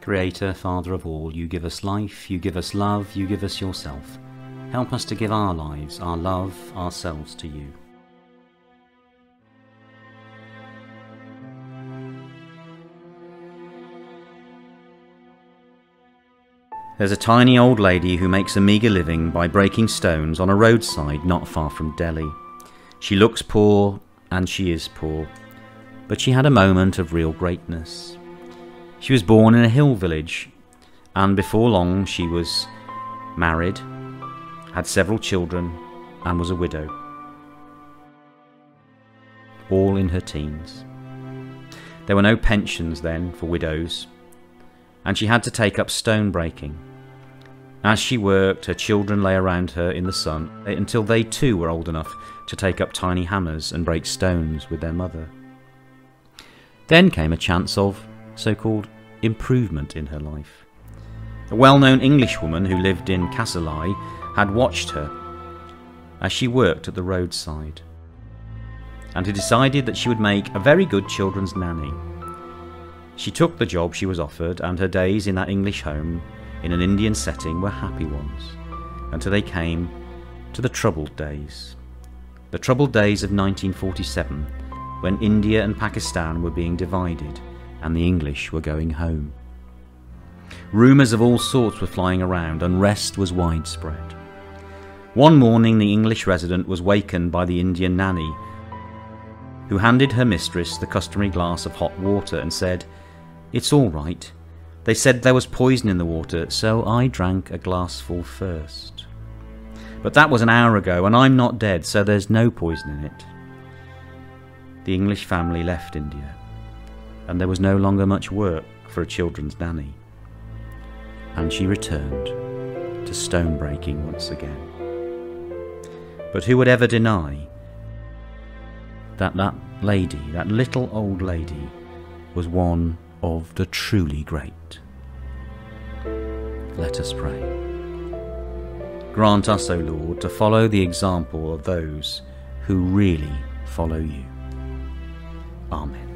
Creator, Father of all, you give us life, you give us love, you give us yourself. Help us to give our lives, our love, ourselves to you. There's a tiny old lady who makes a meagre living by breaking stones on a roadside not far from Delhi. She looks poor, and she is poor, but she had a moment of real greatness. She was born in a hill village, and before long she was married, had several children, and was a widow, all in her teens. There were no pensions then for widows, and she had to take up stone breaking. As she worked, her children lay around her in the sun until they too were old enough to take up tiny hammers and break stones with their mother. Then came a chance of so-called improvement in her life. A well-known Englishwoman who lived in Kasarli had watched her as she worked at the roadside, and had decided that she would make a very good children's nanny. She took the job she was offered, and her days in that English home in an Indian setting were happy ones, until they came to the troubled days. The troubled days of 1947, when India and Pakistan were being divided and the English were going home. Rumours of all sorts were flying around, unrest was widespread. One morning the English resident was wakened by the Indian nanny, who handed her mistress the customary glass of hot water and said, "It's all right. They said there was poison in the water, so I drank a glassful first. But that was an hour ago, and I'm not dead, so there's no poison in it." The English family left India, and there was no longer much work for a children's nanny, and she returned to stone breaking once again. But who would ever deny that lady, that little old lady, was one of the truly great? Let us pray. Grant us, O Lord, to follow the example of those who really follow you. Amen.